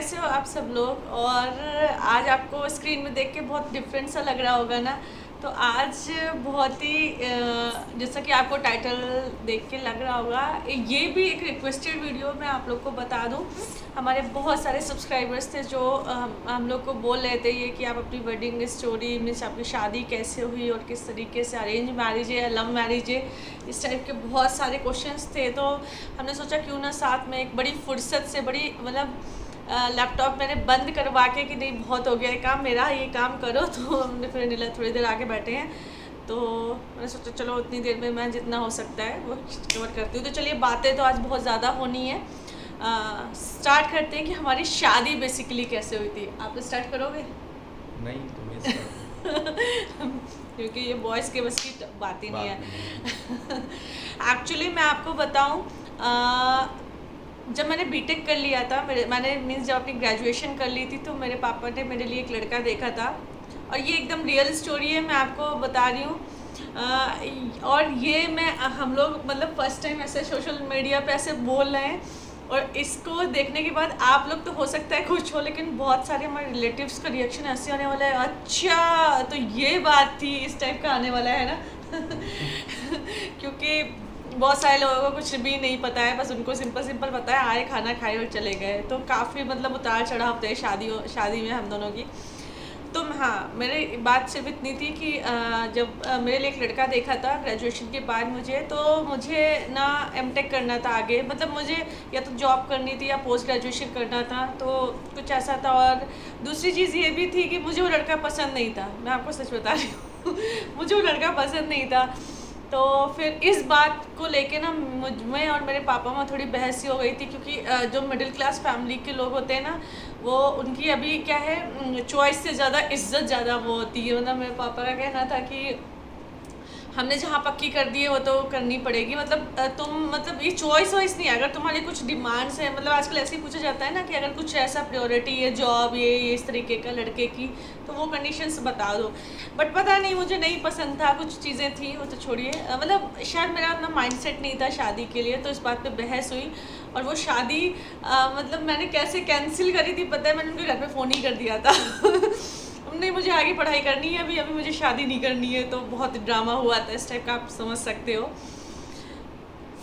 कैसे हो आप सब लोग। और आज आपको स्क्रीन में देख के बहुत डिफरेंट सा लग रहा होगा ना। तो आज बहुत ही जैसा कि आपको टाइटल देख के लग रहा होगा, ये भी एक रिक्वेस्टेड वीडियो। मैं आप लोग को बता दूं, हमारे बहुत सारे सब्सक्राइबर्स थे जो हम लोग को बोल रहे थे ये कि आप अपनी वेडिंग स्टोरी मीन्स आपकी शादी कैसे हुई और किस तरीके से अरेंज मैरिज है या लव मैरिज है, इस टाइप के बहुत सारे क्वेश्चंस थे। तो हमने सोचा क्यों ना साथ में एक बड़ी फुर्सत से बड़ी मतलब लैपटॉप मैंने बंद करवा के कि नहीं बहुत हो गया है काम मेरा, ये काम करो। तो हमने फिर नीला थोड़ी देर आगे बैठे हैं, तो मैंने सोचा चलो उतनी देर में मैं जितना हो सकता है वो कवर करती हूँ। तो चलिए बातें तो आज बहुत ज़्यादा होनी है। स्टार्ट करते हैं कि हमारी शादी बेसिकली कैसे हुई थी। आप स्टार्ट करोगे? नहीं, तुम्हें क्योंकि ये बॉयज़ के बस की बात ही नहीं है। एक्चुअली मैं आपको बताऊँ, जब मैंने बीटेक कर लिया था, मैंने मीन्स जब अपनी ग्रेजुएशन कर ली थी, तो मेरे पापा ने मेरे लिए एक लड़का देखा था। और ये एकदम रियल स्टोरी है, मैं आपको बता रही हूँ। और ये हम लोग मतलब फर्स्ट टाइम ऐसे सोशल मीडिया पे ऐसे बोल रहे हैं, और इसको देखने के बाद आप लोग तो हो सकता है खुश हो, लेकिन बहुत सारे हमारे रिलेटिव्स का रिएक्शन ऐसे आने वाला है, अच्छा तो ये बात थी, इस टाइप का आने वाला है ना। क्योंकि बहुत सारे लोगों को कुछ भी नहीं पता है, बस उनको सिंपल पता है आए खाना खाए और चले गए। तो काफ़ी मतलब उतार चढ़ाव थे शादी में हम दोनों की। तो हाँ, मेरी बात सिर्फ इतनी थी कि जब मेरे लिए एक लड़का देखा था ग्रेजुएशन के बाद मुझे ना एमटेक करना था आगे, मतलब मुझे या तो जॉब करनी थी या पोस्ट ग्रेजुएशन करना था, तो कुछ ऐसा था। और दूसरी चीज़ ये भी थी कि मुझे वो लड़का पसंद नहीं था, मैं आपको सच बता रही हूँ। मुझे वो लड़का पसंद नहीं था। तो फिर इस बात को लेके ना मुझ में और मेरे पापा में थोड़ी बहस हो गई थी, क्योंकि जो मिडिल क्लास फैमिली के लोग होते हैं ना, वो उनकी अभी क्या है, चॉइस से ज़्यादा इज्जत ज़्यादा वो होती है। मतलब मेरे पापा का कहना था कि हमने जहाँ पक्की कर दी है वो तो करनी पड़ेगी, मतलब तुम मतलब ये चॉइस वाइस नहीं है, अगर तुम्हारी कुछ डिमांड्स है, मतलब आजकल ऐसे ही पूछा जाता है ना कि अगर कुछ ऐसा प्रायोरिटी है जॉब ये इस तरीके का लड़के की, तो वो कंडीशंस बता दो। बट पता नहीं मुझे नहीं पसंद था, कुछ चीज़ें थी वो तो छोड़िए, मतलब शायद मेरा अपना माइंडसेट नहीं था शादी के लिए। तो इस बात पे बहस हुई, और वो शादी मतलब मैंने कैसे कैंसिल करी थी पता है, मैंने उनके घर पे फ़ोन ही कर दिया था। नहीं मुझे आगे पढ़ाई करनी है, अभी मुझे शादी नहीं करनी है। तो बहुत ड्रामा हुआ था इस टाइप का, आप समझ सकते हो।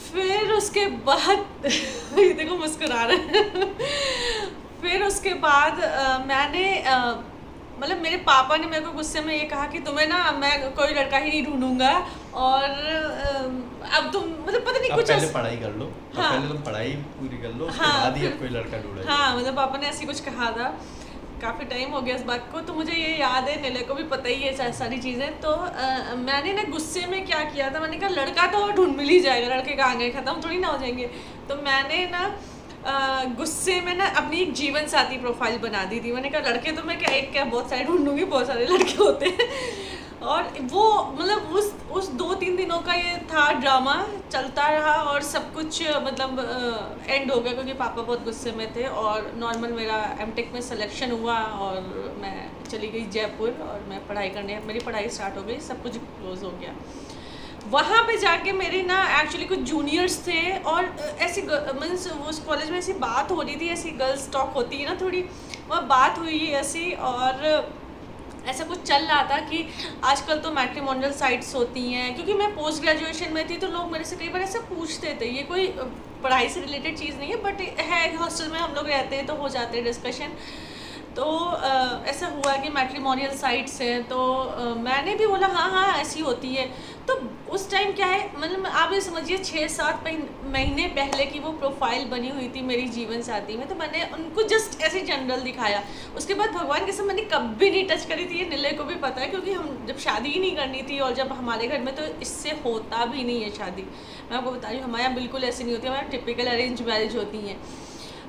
फिर उसके बाद ये देखो मुस्कुरा रहे हैं। फिर उसके बाद मैंने मतलब मेरे पापा ने मेरे को गुस्से में ये कहा कि तुम्हें ना मैं कोई लड़का ही नहीं ढूंढूंगा, और अब तुम मतलब पता नहीं कुछ पहले पढ़ाई कर लो। हाँ, पहले तुम पढ़ाई पूरी कर लो, उसके बाद ही अब कोई लड़का ढूंढेगा। हाँ, मतलब पापा ने ऐसी कुछ कहा था। काफ़ी टाइम हो गया इस बात को, तो मुझे ये याद है, नीले को भी पता ही है सारी चीज़ें। तो मैंने ना गुस्से में क्या किया था, मैंने कहा लड़का तो ढूंढ मिल ही जाएगा, लड़के कहाँ गए, ख़त्म थोड़ी ना हो जाएंगे। तो मैंने ना गुस्से में ना अपनी एक जीवन साथी प्रोफाइल बना दी थी। मैंने कहा लड़के तो मैं क्या बहुत सारे ढूंढूंगी, बहुत सारे लड़के होते हैं। और वो मतलब उस 2-3 दिनों का ये था, ड्रामा चलता रहा, और सब कुछ मतलब एंड हो गया, क्योंकि पापा बहुत गुस्से में थे। और नॉर्मल मेरा एमटेक में सिलेक्शन हुआ, और मैं चली गई जयपुर, और मैं पढ़ाई करने, मेरी पढ़ाई स्टार्ट हो गई, सब कुछ क्लोज हो गया। वहाँ पे जाके मेरे ना एक्चुअली कुछ जूनियर्स थे, और ऐसी मीन्स उस कॉलेज में ऐसी बात हो रही थी, ऐसी गर्ल्स टॉक होती है ना थोड़ी, वहाँ बात हुई ऐसी, और ऐसा कुछ चल रहा था कि आजकल तो मैट्रिमोनियल साइट्स होती हैं। क्योंकि मैं पोस्ट ग्रेजुएशन में थी, तो लोग मेरे से कई बार ऐसा पूछते थे, ये कोई पढ़ाई से रिलेटेड चीज़ नहीं है, बट है हॉस्टल में हम लोग रहते हैं तो हो जाते हैं डिस्कशन। तो ऐसा हुआ कि मैट्रिमोनियल साइट्स हैं, तो मैंने भी बोला हाँ ऐसी होती है। तो उस टाइम क्या है, मतलब आप ये समझिए 6-7 महीने पहले की वो प्रोफाइल बनी हुई थी मेरी जीवन साथी में। तो मैंने उनको जस्ट ऐसे जनरल दिखाया, उसके बाद भगवान के सब मैंने कभी नहीं टच करी थी। ये नीले को भी पता है, क्योंकि हम जब शादी ही नहीं करनी थी, और जब हमारे घर में तो इससे होता भी नहीं है शादी। मैं आपको बता रही हूँ, हमारे यहाँ बिल्कुल ऐसी नहीं होती, हमारे टिपिकल अरेंज मैरिज होती हैं।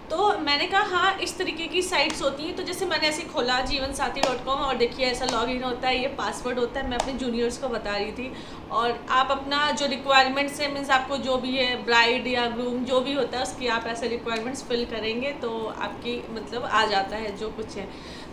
तो मैंने कहा हाँ इस तरीके की साइट्स होती हैं। तो जैसे मैंने ऐसे खोला जीवनसाथी.com, और देखिए ऐसा लॉगिन होता है, ये पासवर्ड होता है। मैं अपने जूनियर्स को बता रही थी, और आप अपना जो रिक्वायरमेंट्स है, मीन्स आपको जो भी है ब्राइड या ग्रूम जो भी होता है, उसकी आप ऐसे रिक्वायरमेंट्स फिल करेंगे तो आपकी मतलब आ जाता है जो कुछ है।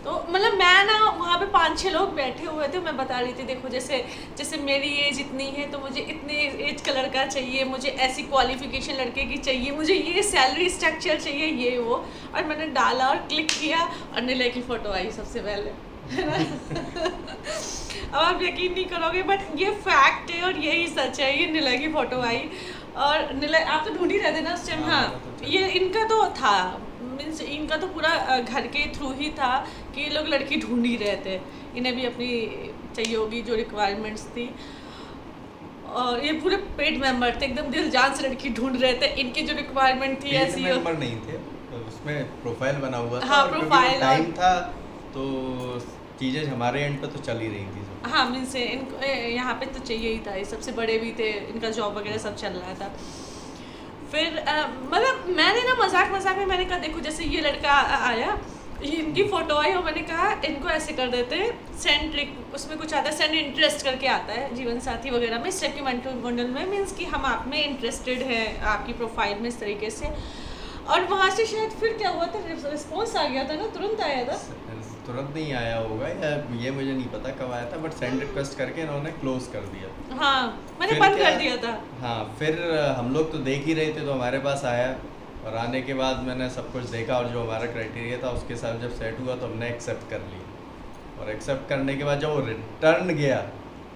तो मतलब मैं ना वहाँ पे 5-6 लोग बैठे हुए थे, मैं बता रही थी देखो जैसे मेरी एज इतनी है, तो मुझे इतने एज का लड़का चाहिए, मुझे ऐसी क्वालिफिकेशन लड़के की चाहिए, मुझे ये सैलरी स्ट्रक्चर चाहिए, ये वो, और मैंने डाला और क्लिक किया और निलय की फ़ोटो आई सबसे पहले, है ना। अब आप यकीन नहीं करोगे बट ये फैक्ट है और यही सच है, ये निलय की फ़ोटो आई। और निलय आप तो ढूंढ ही रहे थे ना उस टाइम। हाँ, ये इनका तो था, मीन्स इनका तो पूरा घर के थ्रू ही था कि ये लोग लड़की ढूंढ ही रहे थे, इन्हें भी अपनी चाहिए होगी जो रिक्वायरमेंट्स थी। और ये पूरे पेड मेंबर थे, एकदम दिल जान से लड़की ढूंढ रहे थे, इनकी जो रिक्वायरमेंट थी ऐसी मेंबर नहीं थे, तो उसमें प्रोफाइल बना हुआ था। हाँ, और प्रोफाइल टाइम था तो चीज़ें हमारे एंड पे तो चल ही रही थी सब। हाँ, मीन्स इनको यहाँ पे तो चाहिए ही था, ये सबसे बड़े भी थे, इनका जॉब वगैरह सब चल रहा था। फिर मतलब मैंने ना मजाक में मैंने कहा देखो जैसे ये लड़का आया, ये इनकी फ़ोटो आई और मैंने कहा इनको ऐसे कर देते हैं, सेंड ट्रिक उसमें कुछ आता है, सेंड इंटरेस्ट करके आता है जीवन साथी वगैरह में, स्टेप मंडल में, मीन्स कि हम आप में इंटरेस्टेड हैं, आपकी प्रोफाइल में इस तरीके से। और वहाँ से शायद फिर क्या हुआ था, रिस्पॉन्स आ गया था ना, तुरंत आया था। तुरंत नहीं आया होगा या ये मुझे नहीं पता कब आया था, बट सेंड रिक्वेस्ट करके इन्होंने क्लोज कर दिया। हाँ, मैंने फिर बंद क्या- कर दिया था। हाँ, फिर हम लोग तो देख ही रहे थे तो हमारे पास आया, और आने के बाद मैंने सब कुछ देखा और जो हमारा क्राइटेरिया था उसके साथ जब सेट हुआ तो हमने एक्सेप्ट कर लिया। और एक्सेप्ट करने के बाद जब वो रिटर्न गया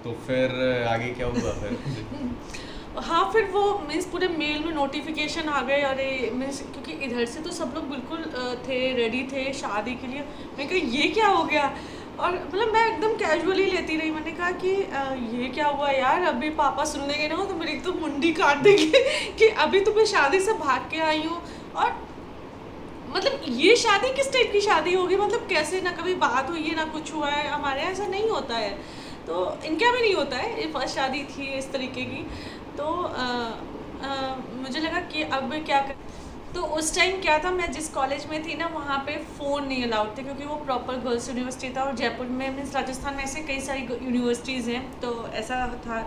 तो फिर आगे क्या हुआ फिर हाँ, फिर वो मीन्स पूरे मेल में नोटिफिकेशन आ गए, अरे मीन्स क्योंकि इधर से तो सब लोग बिल्कुल थे, रेडी थे शादी के लिए। मैंने कहा ये क्या हो गया, और मतलब मैं एकदम कैजुअली लेती रही। मैंने कहा कि ये क्या हुआ यार, अभी पापा सुन लेंगे ना तो मेरी तो मुंडी काट देंगे कि अभी तो मैं शादी से भाग के आई हूँ। और मतलब ये शादी किस टाइप की शादी होगी, मतलब कैसे, ना कभी बात हुई है ना कुछ हुआ है, हमारे यहाँ ऐसा नहीं होता है, तो इनके यहाँ भी नहीं होता है, ये फर्स्ट शादी थी इस तरीके की। तो मुझे लगा कि अब क्या कर, तो उस टाइम क्या था, मैं जिस कॉलेज में थी ना वहाँ पे फ़ोन नहीं अलाउड थे, क्योंकि वो प्रॉपर गर्ल्स यूनिवर्सिटी था, और जयपुर में मीन्स राजस्थान में ऐसे कई सारी यूनिवर्सिटीज़ हैं, तो ऐसा था।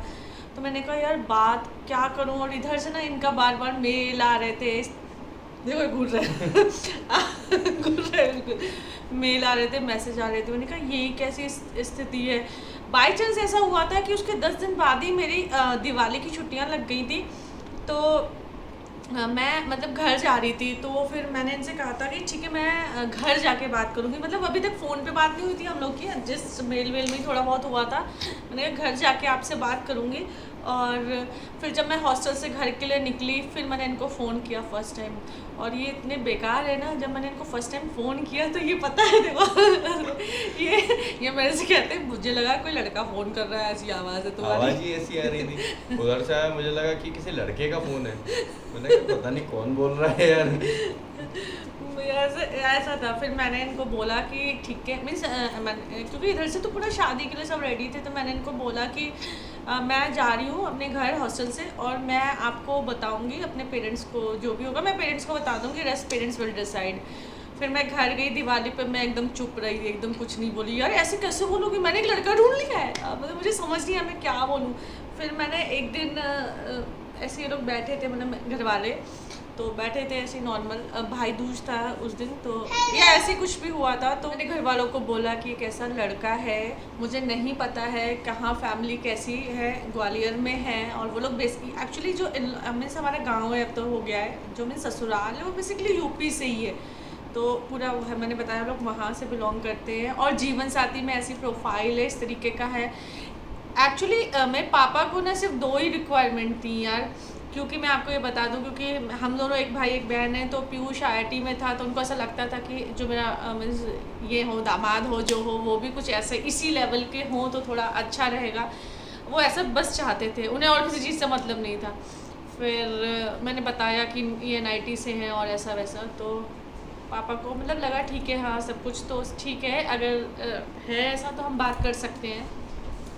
तो मैंने कहा यार बात क्या करूँ, और इधर से ना इनका बार बार मेल आ रहे थे, देखो घूर रहे घूर रहे बिल्कुल, मेल आ रहे थे, मैसेज आ रहे थे। मैंने कहा यही कैसी स्थिति है। बाई चांस ऐसा हुआ था कि उसके 10 दिन बाद ही मेरी दिवाली की छुट्टियां लग गई थी, तो मैं मतलब घर जा रही थी, तो फिर मैंने इनसे कहा था कि ठीक है मैं घर जाके बात करूँगी, मतलब अभी तक फ़ोन पे बात नहीं हुई थी हम लोग की, जिस मेल वेल में थोड़ा बहुत हुआ था। मैंने कहा घर जाके आपसे बात करूँगी। और फिर जब मैं हॉस्टल से घर के लिए निकली, फिर मैंने इनको फ़ोन किया फ़र्स्ट टाइम, और ये इतने बेकार है ना, जब मैंने इनको फ़र्स्ट टाइम फ़ोन किया तो ये पता है देखो ये मेरे से कहते हैं मुझे लगा कोई लड़का फ़ोन कर रहा है, ऐसी आवाज़ है तुम्हारी। आवाज़ ही ऐसी आ रही थी, उधर से आया, मुझे लगा कि किसी लड़के का फ़ोन है, मैंने कहा पता नहीं कौन बोल रहा है यार। ऐसा था। फिर मैंने इनको बोला कि ठीक है, मीन्स क्योंकि इधर से तो पूरा शादी के लिए सब रेडी थे, तो मैंने इनको बोला कि मैं जा रही हूँ अपने घर हॉस्टल से, और मैं आपको बताऊँगी अपने पेरेंट्स को, जो भी होगा मैं पेरेंट्स को बता दूँगी, रेस्ट पेरेंट्स विल डिसाइड। फिर मैं घर गई, दिवाली पे मैं एकदम चुप रही, एकदम कुछ नहीं बोली। यार ऐसे कैसे बोलूँगी, मैंने एक लड़का ढूंढ लिया है, मतलब मुझे समझ नहीं आया मैं क्या बोलूँ। फिर मैंने एक दिन ऐसे ये लोग बैठे थे, मतलब घर वाले तो बैठे थे ऐसे नॉर्मल, भाई दूज था उस दिन, तो या ऐसे कुछ भी हुआ था, तो मैंने घर वालों को बोला कि एक ऐसा लड़का है, मुझे नहीं पता है कहाँ, फैमिली कैसी है, ग्वालियर में है, और वो लोग बेसिकली एक्चुअली जो मीन्स हमारा गांव है अब तो हो गया है, जो मीन्स ससुराल है वो बेसिकली यूपी से ही है, तो पूरा वो है, मैंने बताया लोग वहाँ से बिलोंग करते हैं, और जीवन साथी में ऐसी प्रोफाइल है, इस तरीके का है। एक्चुअली मेरे पापा को ना सिर्फ 2 ही रिक्वायरमेंट थी यार, क्योंकि मैं आपको ये बता दूं, क्योंकि हम दोनों एक भाई एक बहन है, तो पीयूष IIT में था, तो उनको ऐसा लगता था कि जो मेरा मीन्स ये हो दामाद हो जो हो, वो भी कुछ ऐसे इसी लेवल के हों तो थोड़ा अच्छा रहेगा, वो ऐसा बस चाहते थे, उन्हें और किसी चीज़ से मतलब नहीं था। फिर मैंने बताया कि ये NIT से हैं और ऐसा वैसा, तो पापा को मतलब लगा ठीक है, हाँ सब कुछ तो ठीक है, अगर है ऐसा तो हम बात कर सकते हैं।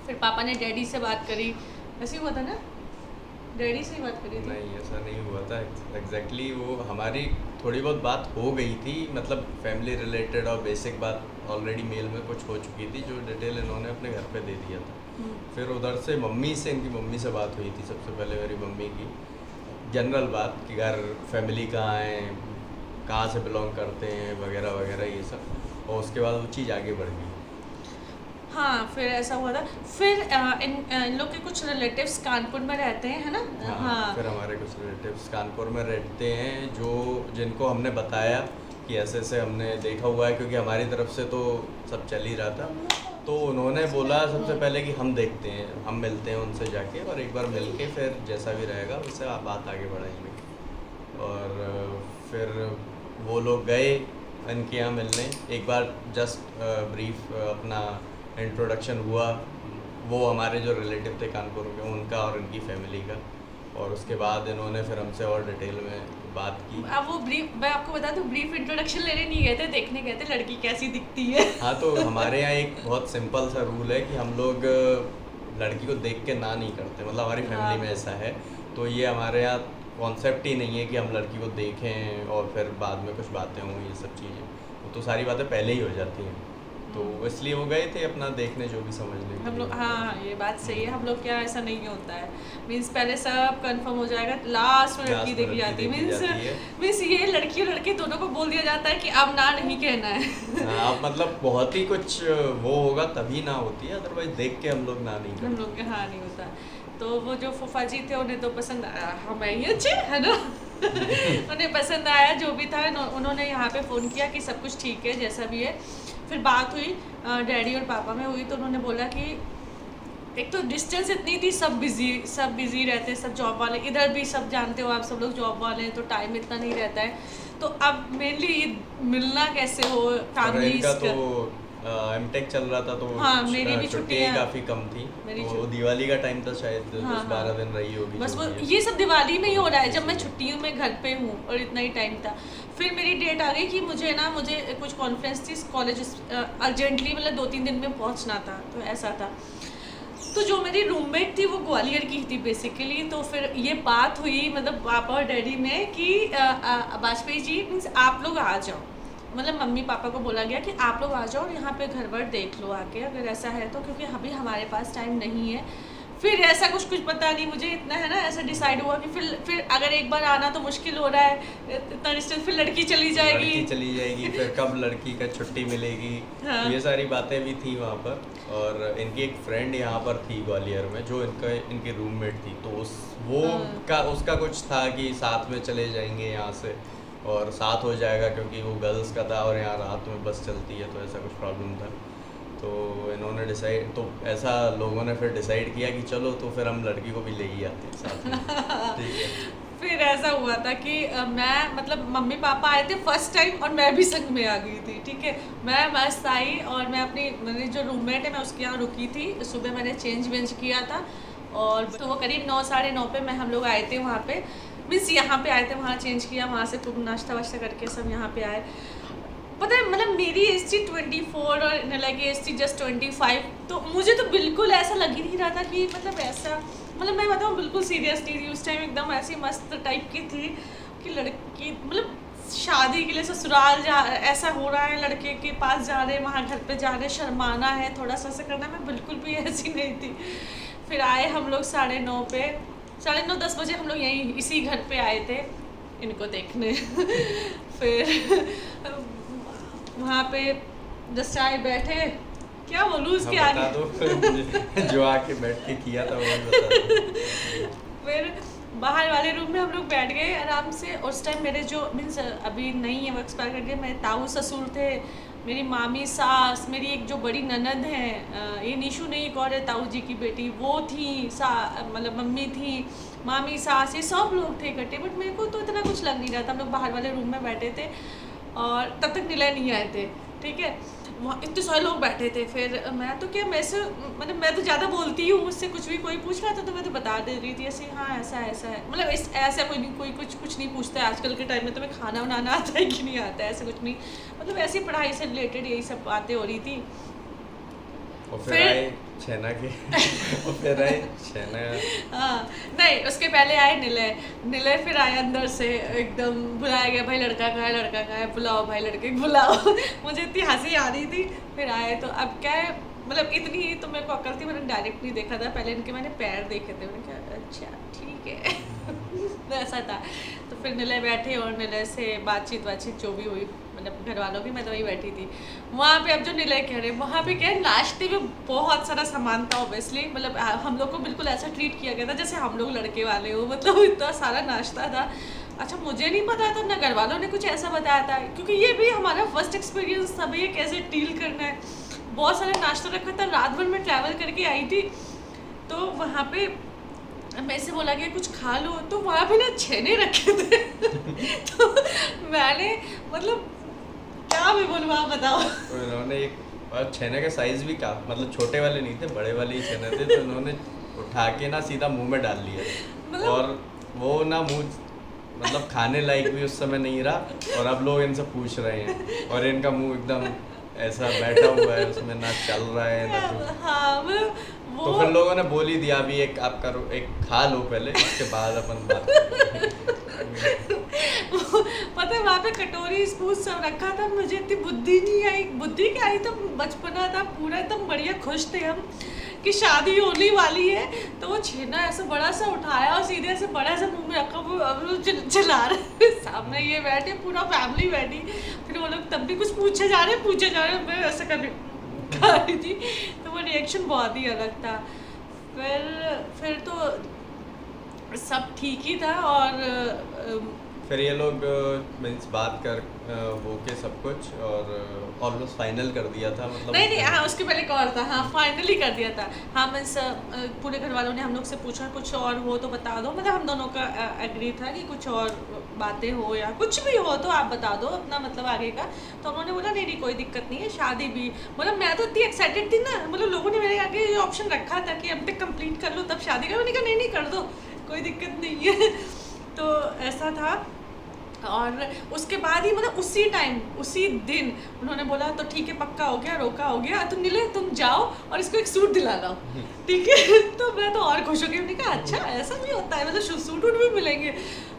फिर पापा ने डैडी से बात करी, ऐसे ही हुआ था ना, डैडी से ही बात करी थी? नहीं ऐसा नहीं हुआ था एग्जैक्टली, वो हमारी थोड़ी बहुत बात हो गई थी, मतलब फैमिली रिलेटेड और बेसिक बात ऑलरेडी मेल में कुछ हो चुकी थी, जो डिटेल इन्होंने अपने घर पे दे दिया था। फिर उधर से मम्मी से, इनकी मम्मी से बात हुई थी सबसे पहले, मेरी मम्मी की जनरल बात कि घर फैमिली कहाँ है, कहाँ से बिलोंग करते हैं वगैरह वगैरह ये सब, और उसके बाद वो चीज़ आगे बढ़ गई। हाँ, फिर ऐसा हुआ था। फिर इन लोग के कुछ रिलेटिव्स कानपुर में रहते हैं, है ना? हाँ, हाँ। फिर हमारे कुछ रिलेटिव्स कानपुर में रहते हैं, जो जिनको हमने बताया कि ऐसे ऐसे हमने देखा हुआ है, क्योंकि हमारी तरफ से तो सब चल ही रहा था। तो उन्होंने बोला सबसे पहले कि हम देखते हैं, हम मिलते हैं उनसे जाके, और एक बार मिल के फिर जैसा भी रहेगा उससे आप बात आगे बढ़ाएंगे। और फिर वो लोग गए इनके यहाँ मिलने। एक बार जस्ट ब्रीफ अपना इंट्रोडक्शन हुआ, वो हमारे जो रिलेटिव थे कानपुर के, उनका और उनकी फैमिली का। और उसके बाद इन्होंने फिर हमसे और डिटेल में बात की। अब वो ब्रीफ, मैं आपको बता दूं, ब्रीफ इंट्रोडक्शन लेने नहीं गए थे, देखने गए थे लड़की कैसी दिखती है। हाँ, तो हमारे यहाँ एक बहुत सिंपल सा रूल है कि हम लोग लड़की को देख के ना नहीं करते, मतलब हमारी फैमिली में ऐसा है। तो ये हमारे यहाँ कॉन्सेप्ट ही नहीं है कि हम लड़की को देखें और फिर बाद में कुछ बातें हों, ये सब चीज़ें तो सारी बातें पहले ही हो जाती हैं। तो इसलिए वो गए थे अपना देखने, जो भी समझने हम लोग, हाँ ये बात सही है, हम लोग क्या ऐसा नहीं होता है। मीन्स पहले सब कंफर्म हो जाएगा, लास्ट में लड़की देखी जाती है। मीन्स ये लड़की और लड़के दोनों को बोल दिया जाता है कि अब ना नहीं कहना है। हाँ, मतलब बहुत ही कुछ वो होगा तभी ना होती है, अदरवाइज देख के हम लोग ना नहीं करते। हम लोग के हाँ नहीं होता। तो वो जो फूफा जी थे उन्हें तो पसंद आया, हमें ही अच्छे है ना। उन्हें पसंद आया जो भी था। उन्होंने यहाँ पे फ़ोन किया कि सब कुछ ठीक है जैसा भी है। फिर बात हुई डैडी और पापा में हुई, तो उन्होंने बोला कि एक तो डिस्टेंस इतनी थी, सब बिजी रहते हैं, सब जॉब वाले, इधर भी सब जानते हो आप, सब लोग जॉब वाले हैं, तो टाइम इतना नहीं रहता है। तो अब मेनली मिलना कैसे हो फैमिली का, तो एमटेक चल रहा था, तो हाँ, मेरी भी छुट्टियाँ काफ़ी कम थी। तो दिवाली का टाइम था शायद, हाँ, 12 दिन रही होगी बस वो ये सब दिवाली में ही हो रहा है, जब मैं छुट्टियों में घर पे हूँ, और इतना ही टाइम था। फिर मेरी डेट आ गई कि मुझे कुछ कॉन्फ्रेंस थी कॉलेज, अर्जेंटली मतलब 2-3 दिन में पहुँचना था, तो ऐसा था। तो जो मेरी रूममेट थी वो ग्वालियर की थी बेसिकली। तो फिर ये बात हुई मतलब पापा और डैडी में कि वाजपेयी जी मीन्स आप लोग आ जाओ, मतलब मम्मी पापा को बोला गया कि आप लोग आ जाओ और यहाँ पे घर वर देख लो आके, अगर ऐसा है तो, क्योंकि अभी हमारे पास टाइम नहीं है। फिर ऐसा कुछ पता नहीं मुझे, इतना है ना, ऐसा डिसाइड हुआ कि फिर अगर एक बार आना तो मुश्किल हो रहा है, इतना डिस्टेंस, फिर लड़की चली जाएगी, फिर कब लड़की का छुट्टी मिलेगी। हाँ। ये सारी बातें भी थी वहाँ पर। और इनकी एक फ्रेंड यहाँ पर थी ग्वालियर में, जो इनकी रूममेट थी, तो उसका कुछ था कि साथ में चले जाएंगे यहाँ से और साथ हो जाएगा, क्योंकि वो गर्ल्स का था और यहाँ रात में बस चलती है, तो ऐसा कुछ प्रॉब्लम था। तो इन्होंने डिसाइड, तो ऐसा लोगों ने फिर डिसाइड किया कि चलो, तो फिर हम लड़की को भी ले ही आते हैं साथ में। ठीक है। फिर ऐसा हुआ था कि मैं मतलब मम्मी पापा आए थे फर्स्ट टाइम और मैं भी संग में आ गई थी। ठीक है, मैं मस्त आई और मैं मेरी जो रूममेट है मैं उसके यहाँ रुकी थी। सुबह मैंने चेंज वेंज किया था, और तो वो करीब 9 साढ़े 9 पे हम लोग आए थे वहाँ पे, मीन्स यहाँ पे आए थे, वहाँ चेंज किया, वहाँ से खूब नाश्ता वाश्ता करके सब यहाँ पे आए। पता है मतलब मेरी एज थी 24 और निलय की एज थी जस्ट 25। तो मुझे तो बिल्कुल ऐसा लग ही नहीं रहा था कि मतलब ऐसा, मतलब मैं बताऊँ बिल्कुल सीरियस नहीं थी उस टाइम, एकदम ऐसी मस्त टाइप की थी कि लड़की मतलब शादी के लिए ससुराल जा, ऐसा हो रहा है, लड़के के पास जा रहे हैं, वहाँ घर पे जा रहे, शर्माना है थोड़ा सा ऐसा करना, मैं बिल्कुल भी ऐसी नहीं थी। फिर आए हम लोग 9:30 पे, 9:30-10 बजे हम लोग यहीं इसी घर पे आए थे इनको देखने। फिर वहाँ पे जस्ट आए बैठे, क्या बोलूँ उसके आगे, दो जो आके बैठ के किया था वो बता दो। फिर बाहर वाले रूम में हम लोग बैठ गए आराम से। उस टाइम मेरे जो मीन्स अभी नहीं है वो एक्सपायर कर गए, मेरे ताऊ ससुर थे, मेरी मामी सास, मेरी एक जो बड़ी ननद है, ये निशु नहीं एक और है ताऊ जी की बेटी, वो थी, मतलब मम्मी थी, मामी सास, ये सब लोग थे इकट्ठे। बट मेरे को तो इतना कुछ लग नहीं रहा था, हम लोग बाहर वाले रूम में बैठे थे और तब तक निलय नहीं आए थे। ठीक है, वहाँ इतने सारे लोग बैठे थे। फिर मैं तो क्या, मतलब मैं तो ज़्यादा बोलती हूँ, मुझसे कुछ भी कोई पूछ रहा था तो मैं तो बता दे रही थी ऐसे, हाँ ऐसा है, मतलब ऐसा कोई कुछ नहीं पूछता है आजकल के टाइम में, तुम्हें खाना बनाना आता है कि नहीं आता है, ऐसा कुछ नहीं, मतलब ऐसी पढ़ाई से रिलेटेड यही सब बातें हो रही थी। और फिर आए छेना के और फिर आए छेना, हाँ नहीं, उसके पहले आए निलय फिर आए अंदर से, एकदम बुलाया गया, भाई लड़का कहाँ है, बुलाओ भाई लड़के को बुलाओ। मुझे इतनी हंसी आ रही थी। फिर आए तो अब क्या है, मतलब इतनी तो मेरे को अकल थी, मैंने डायरेक्ट नहीं देखा था, पहले इनके मैंने पैर देखे थे, मैंने कहा अच्छा ठीक है। तो ऐसा था। तो फिर निलय बैठे और निलय से बातचीत जो भी हुई, मतलब घर वालों की, मैं तो वही बैठी थी वहाँ पे। अब जो निलय कह रहे वहाँ पे क्या है, नाश्ते में बहुत सारा सामान था ऑब्वियसली, मतलब हम लोग को बिल्कुल ऐसा ट्रीट किया गया था जैसे हम लोग लड़के वाले हो, मतलब इतना सारा नाश्ता था। अच्छा मुझे नहीं पता था, ना घर वालों ने कुछ ऐसा बताया था, क्योंकि ये भी हमारा फर्स्ट एक्सपीरियंस था भैया कैसे डील करना है। बहुत सारा नाश्ता रखा था, रात भर में ट्रैवल करके आई थी, तो वहाँ पे मैं से बोला गया कुछ खा लो, तो वहाँ पे ना छेने रखे थे तो मैंने मतलब क्या मैं बोलूँ, आप बताओ। तो इन्होंने एक, और छेने का साइज भी का मतलब छोटे वाले नहीं थे, बड़े वाले ही छेने थे, तो इन्होंने उठा के ना सीधा मुंह में डाल लिया। मतलब और वो ना मुंह मतलब खाने लायक भी उस समय नहीं रहा, और अब लोग इनसे पूछ रहे हैं और इनका मुंह एकदम ऐसा बैठा हुआ है, उसमें ना चल रहा है ना कुछ। हाँ मतलब वो तो फिर लोगों ने बोल ही दिया अभी एक आप करो, एक खा लो पहले, उसके बाद अपन बात करेंगे। पता है वहाँ पे कटोरी स्पून सब रखा था, मुझे इतनी बुद्धि नहीं आई, बुद्धि क्या आई, तो बचपना था पूरा, एकदम बढ़िया खुश थे हम कि शादी होने वाली है। तो वो छेना ऐसा बड़ा सा उठाया और सीधे ऐसे बड़ा सा मुंह में रखा, वो अब वो चिल्ला रहे सामने ये बैठे, पूरा फैमिली बैठी, फिर वो लोग तब भी कुछ पूछे जा रहे, मैं ऐसा कर रही थी, तो वो रिएक्शन बहुत ही अलग था। फिर तो सब ठीक ही था, और फिर ये लोग मीन्स बात कर हो के सब कुछ, और ऑलमोस्ट फाइनल कर दिया था मतलब। नहीं हाँ उसके पहले एक और था, हाँ फाइनली कर दिया था। हाँ मीन्स पूरे घर वालों ने हम लोग से पूछा कुछ और हो तो बता दो, मतलब हम दोनों का एग्री था कि कुछ और बातें हो या कुछ भी हो तो आप बता दो अपना मतलब आगे का। तो उन्होंने बोला नहीं कोई दिक्कत नहीं है, शादी भी, मतलब मैं तो इतनी एक्साइटेड थी ना, मतलब लोगों ने मेरे आगे ये ऑप्शन रखा था कि अब तक कंप्लीट कर लो तब शादी करो, मैंने कहा नहीं कर दो कोई दिक्कत नहीं है तो ऐसा था। और उसके बाद ही मतलब उसी टाइम उसी दिन उन्होंने बोला तो ठीक है पक्का हो गया, रोका हो गया, तुम निले तुम जाओ और इसको एक सूट दिला लाओ, ठीक है। तो मैं तो और खुश हो गई, मैंने कहा अच्छा ऐसा भी होता है, मतलब सूट भी मिलेंगे।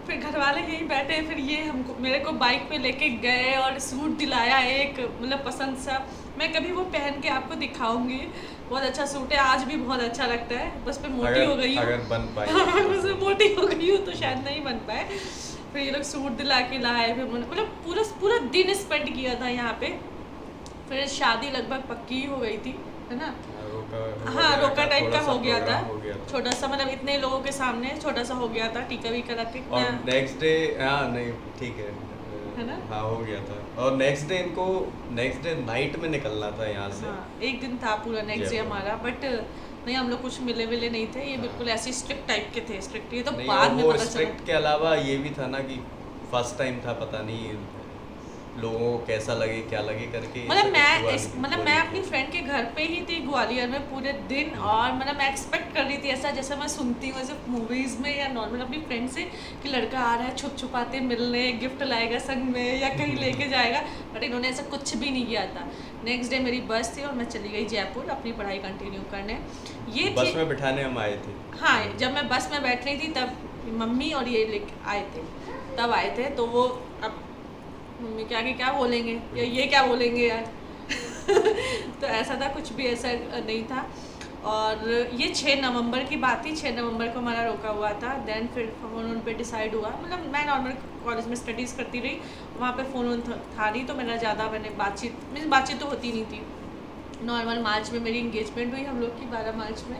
फिर घर वाले यहीं बैठे, फिर ये हमको मेरे को बाइक पे लेके गए और सूट दिलाया एक, मतलब पसंद सा, मैं कभी वो पहन के आपको दिखाऊंगी, बहुत अच्छा सूट है, आज भी बहुत अच्छा लगता है, बस पे मोटी हो गई हूँ, अगर बन पाए बस मोटी हो गई हूँ तो शायद नहीं बन पाए। फिर ये लोग सूट दिला के लाए, फिर उन्होंने मतलब पूरा दिन स्पेंड किया था यहाँ पे। फिर शादी लगभग पक्की हो गई थी, है ना, हाँ रोका टाइप का हो गया था, छोटा सा, मतलब इतने लोगों के सामने छोटा सा हो गया था, टीका वीका रख के। और नेक्स्ट डे हाँ नहीं ठीक है ना, हाँ हो गया था। और नेक्स्ट डे नाइट में निकलना था यहाँ से। हाँ, एक दिन था पूरा नेक्स्ट डे हमारा, बट नहीं हम लोग कुछ मिले नहीं थे, ये बिल्कुल ऐसे स्ट्रिक्ट टाइप के थे, स्ट्रिक्ट ये तो बाद में पता चला। स्ट्रिक्ट के अलावा ये भी था ना कि फर्स्ट टाइम था, पता नहीं लोगों को कैसा लगे क्या लगे करके, मतलब मैं अपनी फ्रेंड के घर पे ही थी ग्वालियर में पूरे दिन, और मतलब मैं एक्सपेक्ट कर रही थी ऐसा जैसा मैं सुनती हूँ ऐसे मूवीज़ में या नॉर्मल अपनी फ्रेंड से कि लड़का आ रहा है छुप छुपाते मिलने, गिफ्ट लाएगा संग में या कहीं लेके जाएगा, बट इन्होंने ऐसा कुछ भी नहीं किया था। नेक्स्ट डे मेरी बस थी और मैं चली गई जयपुर अपनी पढ़ाई कंटिन्यू करने। ये बस में बिठाने हम आए थे, हाँ जब मैं बस में बैठ रही थी तब मम्मी और ये लेके आए थे, तब आए थे, तो वो अब मम्मी के आगे क्या बोलेंगे या ये क्या बोलेंगे यार तो ऐसा था, कुछ भी ऐसा नहीं था। और ये 6 नवंबर की बात थी, 6 नवंबर को हमारा रोका हुआ था। देन फिर फ़ोन पे डिसाइड हुआ, मतलब मैं नॉर्मल कॉलेज में स्टडीज़ करती रही, वहाँ पे फ़ोन था नहीं, तो मेरा ज़्यादा मैंने बातचीत तो होती नहीं थी। नॉर्मल मार्च में मेरी इंगेजमेंट हुई हम लोग की, 12 मार्च में,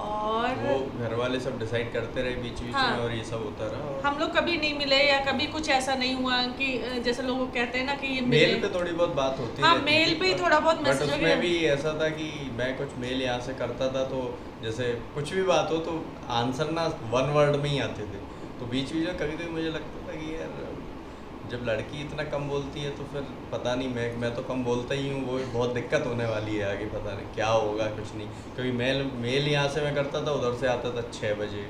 और वो घर वाले सब डिसाइड करते रहे बीच में, और ये सब होता रहा। हम लोग कभी नहीं मिले या कभी कुछ ऐसा नहीं हुआ कि जैसे लोग कहते हैं ना कि ये मेल पे थोड़ी बहुत बात होती है, हाँ मेल पे ही थोड़ा बहुत मैसेज, उसमें भी ऐसा था कि मैं कुछ मेल यहाँ से करता था, तो जैसे कुछ भी बात हो तो आंसर ना 1 वर्ड में ही आते थे, तो बीच में कभी मुझे लगता था कि यार जब लड़की इतना कम बोलती है तो फिर पता नहीं, मैं तो कम बोलता ही हूँ, वो बहुत दिक्कत होने वाली है आगे, पता नहीं क्या होगा कुछ नहीं, क्योंकि मेल यहाँ से मैं करता था, उधर से आता था 6 बजे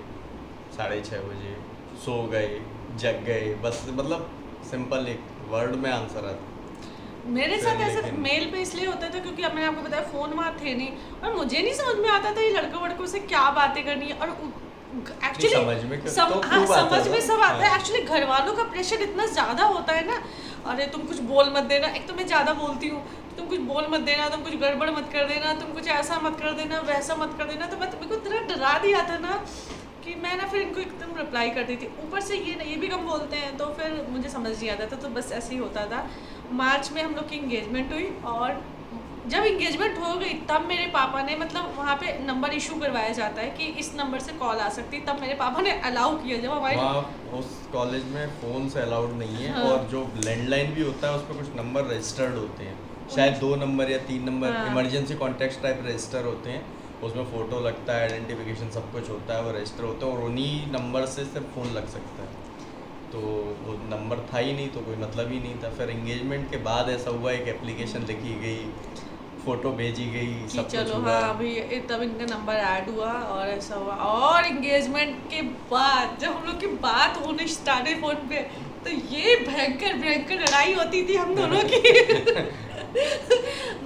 6:30 बजे, सो गए जग गए, बस मतलब सिंपल एक वर्ड में आंसर आता। मेरे साथ ऐसा मेल पे इसलिए होता था क्योंकि अब मैंने आपको बताया फ़ोन वहाँ थे नहीं, और मुझे नहीं समझ में आता था ये लड़कों वड़कों से क्या बातें करनी है, और एक्चुअली समझ में सब आता है। एक्चुअली घर वालों का प्रेशर इतना ज़्यादा होता है ना, अरे तुम कुछ बोल मत देना, एक तो मैं ज़्यादा बोलती हूँ, तुम कुछ बोल मत देना, तुम कुछ गड़बड़ मत कर देना, तुम कुछ ऐसा मत कर देना वैसा मत कर देना, तो मैं तुमको इतना डरा दिया था ना कि मैं ना फिर इनको एकदम रिप्लाई करती थी, ऊपर से ये भी कम बोलते हैं, तो फिर मुझे समझ नहीं आता था, तो बस ऐसे ही होता था। मार्च में हम लोग की इंगेजमेंट हुई, और जब इंगेजमेंट हो गई तब मेरे पापा ने, मतलब वहाँ पे नंबर इशू करवाया जाता है कि इस नंबर से कॉल आ सकती है, तब मेरे पापा ने अलाउ किया। जब हमारे वहाँ उस कॉलेज में फ़ोन से अलाउड नहीं है। हाँ। और जो लैंडलाइन भी होता है उस पर कुछ नंबर रजिस्टर्ड होते हैं, शायद 2 नंबर या 3 नंबर हाँ। इमरजेंसी कॉन्टैक्ट टाइप रजिस्टर होते हैं, उसमें फ़ोटो लगता है, आइडेंटिफिकेशन सब कुछ होता है, वो रजिस्टर होता है, और उन्हीं नंबर से सिर्फ फ़ोन लग सकता है। तो वो नंबर था ही नहीं, तो कोई मतलब ही नहीं था। फिर एंगेजमेंट के बाद ऐसा हुआ, एक एप्लीकेशन लिखी गई, फ़ोटो भेजी गई, कि सब कुछ चलो हुआ। हाँ अभी तब इनका नंबर ऐड हुआ और ऐसा हुआ। और एंगेजमेंट के बाद जब हम लोग की बात होने स्टार्ट हुई फ़ोन पे, तो ये भयंकर भयंकर लड़ाई होती थी हम दोनों की।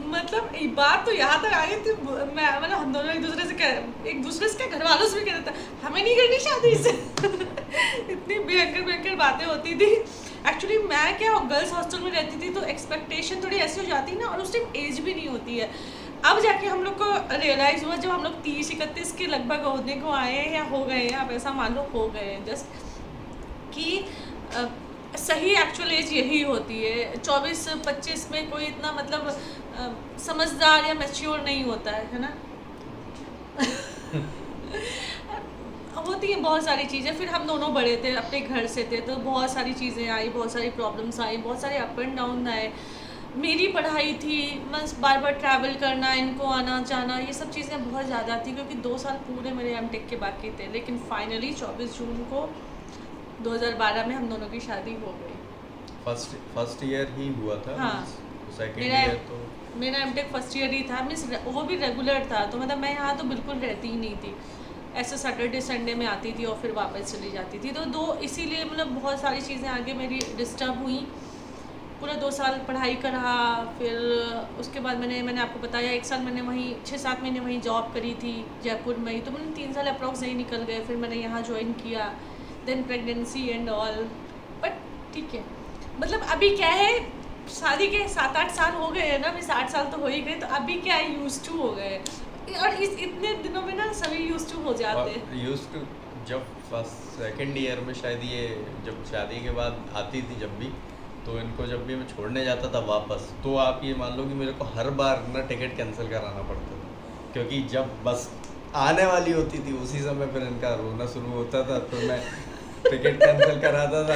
मतलब ये बात तो यहाँ तक आ गई थी, मैं मतलब हम दोनों एक दूसरे से घर वालों से भी कहता था हमें नहीं करनी शादी इससे। इतनी भयंकर भयंकर बातें होती थी। एक्चुअली मैं क्या गर्ल्स हॉस्टल में रहती थी, तो एक्सपेक्टेशन थोड़ी ऐसी हो जाती ना, और उस टाइम एज भी नहीं होती है। अब जाके हम लोग को रियलाइज़ हुआ, जब हम लोग 30-31 के लगभग होने को आए हैं, या हो गए हैं, आप ऐसा मान लो हो गए हैं जस्ट, कि सही एक्चुअल एज यही होती है। 24-25 में कोई इतना मतलब समझदार या मैच्योर नहीं होता है ना। होती हैं बहुत सारी चीज़ें। फिर हम दोनों बड़े थे, अपने घर से थे, तो बहुत सारी चीज़ें आई, बहुत सारी प्रॉब्लम्स आई, बहुत सारे अप एंड डाउन आए। मेरी पढ़ाई थी, बस बार बार ट्रैवल करना, इनको आना जाना, ये सब चीज़ें बहुत ज़्यादा थी, क्योंकि 2 साल पूरे मेरे एमटेक के बाकी थे। लेकिन फाइनली 24 जून को 2012 में हम दोनों की शादी हो गई। फर्स्ट ईयर ही हुआ था। हाँ। सेकेंड मेरा ईयर तो मेरा एमटेक फर्स्ट ईयर ही था, मीन्स वो भी रेगुलर था, तो मतलब मैं यहाँ तो बिल्कुल रहती ही नहीं थी। ऐसे सैटरडे संडे में आती थी और फिर वापस चली जाती थी। तो इसीलिए मतलब बहुत सारी चीज़ें आगे मेरी डिस्टर्ब हुई। पूरा 2 साल पढ़ाई का रहा। फिर उसके बाद मैंने आपको बताया 1 साल मैंने वहीं 6-7 महीने वहीं जॉब करी थी जयपुर में ही, तो मैंने 3 साल अप्रॉक्स यही निकल गए। फिर मैंने यहाँ ज्वाइन किया, then pregnancy and all. But ठीक है, मतलब अभी क्या है, शादी के 7-8 साल हो गए हैं ना, अभी 8 साल तो हो ही गए, तो अभी क्या है, यूज टू हो गए। और इतने दिनों में ना सभी यूज टू हो जाते हैं। यूज टू जब फर्स्ट सेकेंड ईयर में शायद, ये जब शादी के बाद आती थी जब भी, तो इनको जब भी मैं छोड़ने जाता था वापस, तो आप ये मान लो कि मेरे को हर बार ना टिकट कैंसिल कराना पड़ता था, क्योंकि जब बस आने वाली होती थी उसी समय फिर इनका रोना शुरू होता था, तो मैं टिकट कैंसिल कराता था।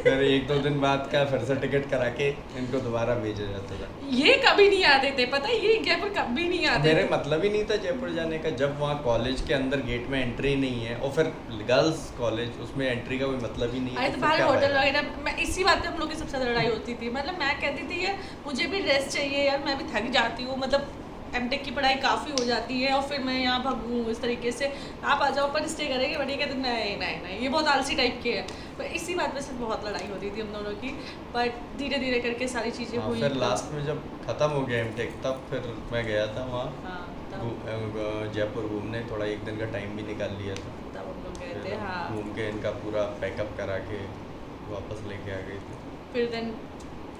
फिर 1-2 दिन बाद का फिर से टिकट करा के इनको दोबारा भेजा जाता था। ये कभी नहीं आते थे, पता है, ये जयपुर कभी नहीं आते मेरे थे। मतलब ही नहीं था जयपुर जाने का, जब वहाँ कॉलेज के अंदर गेट में एंट्री नहीं है, और फिर गर्ल्स कॉलेज, उसमें एंट्री का कोई मतलब ही नहीं है। अरे तो बाहर होटल वगैरह, मैं इसी बात पे हम लोग की सबसे ज़्यादा लड़ाई होती थी। मतलब मैं कहती थी यार मुझे भी रेस्ट चाहिए यार, मैं भी थक जाती हूँ, मतलब एमटेक की पढ़ाई काफ़ी हो जाती है, और फिर मैं यहाँ भागूँ इस तरीके से, आप आ जाओ पर स्टे करेंगे, बट ये कहते नहीं, ये बहुत आलसी टाइप के है। पर इसी बात पे सिर्फ बहुत लड़ाई होती थी हम दोनों की। बट धीरे धीरे करके सारी चीज़ें हुई। फिर लास्ट में जब ख़त्म हो गया एमटेक, तब फिर मैं गया था वहाँ जयपुर घूमने, थोड़ा 1 दिन का टाइम भी निकाल लिया था, तब हम लोग गए थे। हाँ, घूम के इनका पूरा पैकअप करा के वापस लेके आ गई थी। फिर देन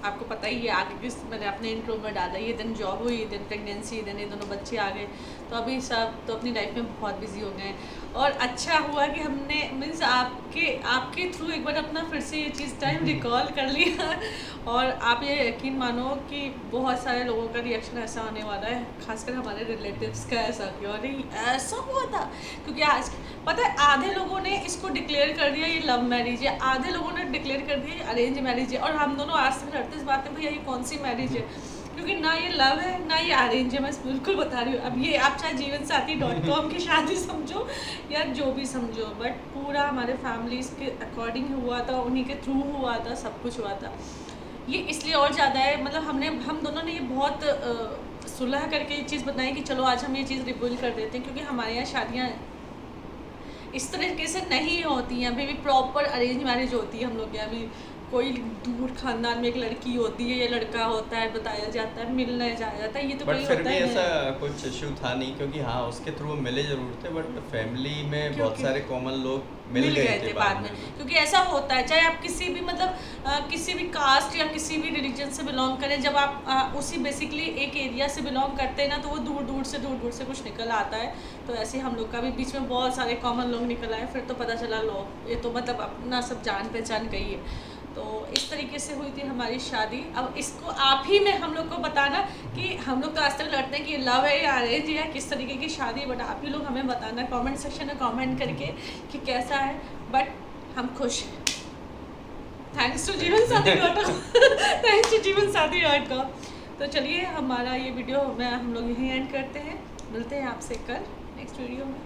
आपको पता ही है आगे किस, मैंने अपने इंट्रो में डाला, ये दिन जॉब हुई, दिन प्रेगनेंसी, दिन ये दोनों बच्चे आ गए, तो अभी सब तो अपनी लाइफ में बहुत बिजी हो गए हैं। और अच्छा हुआ कि हमने मीन्स आपके थ्रू एक बार अपना फिर से ये चीज़ टाइम रिकॉल कर लिया। और आप ये यकीन मानो कि बहुत सारे लोगों का रिएक्शन ऐसा आने वाला है, खासकर हमारे रिलेटिव्स का ऐसा कि अरे ऐसा हुआ था, क्योंकि आज पता है आधे लोगों ने इसको डिक्लेयर कर दिया ये लव मैरिज है, आधे लोगों ने डिक्लेयर कर दिया ये अरेंज मैरिज है, और हम दोनों आज तक लड़ते इस बात में भैया ये कौन सी मैरिज है, क्योंकि ना ये लव है ना ये अरेंज है। मैं बिल्कुल बता रही हूँ। अब ये आप चाहे जीवनसाथी.com की शादी समझो या जो भी समझो, बट पूरा हमारे फैमिलीज के अकॉर्डिंग हुआ था, उन्हीं के थ्रू हुआ था, सब कुछ हुआ था। ये इसलिए और ज़्यादा है, मतलब हम दोनों ने ये बहुत सुलह करके ये चीज़ बताई कि चलो आज हम ये चीज़ रिवील कर देते हैं, क्योंकि हमारे यहाँ शादियाँ इस तरीके से नहीं होती हैं, अभी भी प्रॉपर अरेंज मैरिज होती है हम लोग के यहाँ। अभी कोई दूर खानदान में एक लड़की होती है या लड़का होता है, बताया जाता है, मिलने जाया जाता है, ये तो बट कोई फिर होता भी ही ऐसा नहीं। कुछ इशू था नहीं, क्योंकि हाँ उसके थ्रू मिले जरूर थे, बट फैमिली में बहुत क्योंकि सारे कॉमन लोग मिल गए थे बाद में, क्योंकि ऐसा होता है चाहे आप किसी भी मतलब किसी भी कास्ट या किसी भी रिलीजन से बिलोंग करें, जब आप उसी बेसिकली एक एरिया से बिलोंग करते हैं ना, तो वो दूर दूर से कुछ निकल आता है। तो ऐसे हम लोग का भी बीच में बहुत सारे कॉमन लोग निकल आए, फिर तो पता चला लो ये तो मतलब अपना सब जान पहचान गई है। तो इस तरीके से हुई थी हमारी शादी। अब इसको आप ही में हम लोग को बताना कि हम लोग तो आज तक लड़ते हैं कि लव है या अरेंज है, किस तरीके की शादी है, बट आप ही लोग हमें बताना कमेंट सेक्शन में कमेंट करके कि कैसा है। बट हम खुश हैं, थैंक्स टू जीवन साथी थैंक्स टू जीवन साथी .com। तो चलिए हमारा ये वीडियो हम लोग यहीं एंड करते हैं, मिलते हैं आपसे कल नेक्स्ट वीडियो में।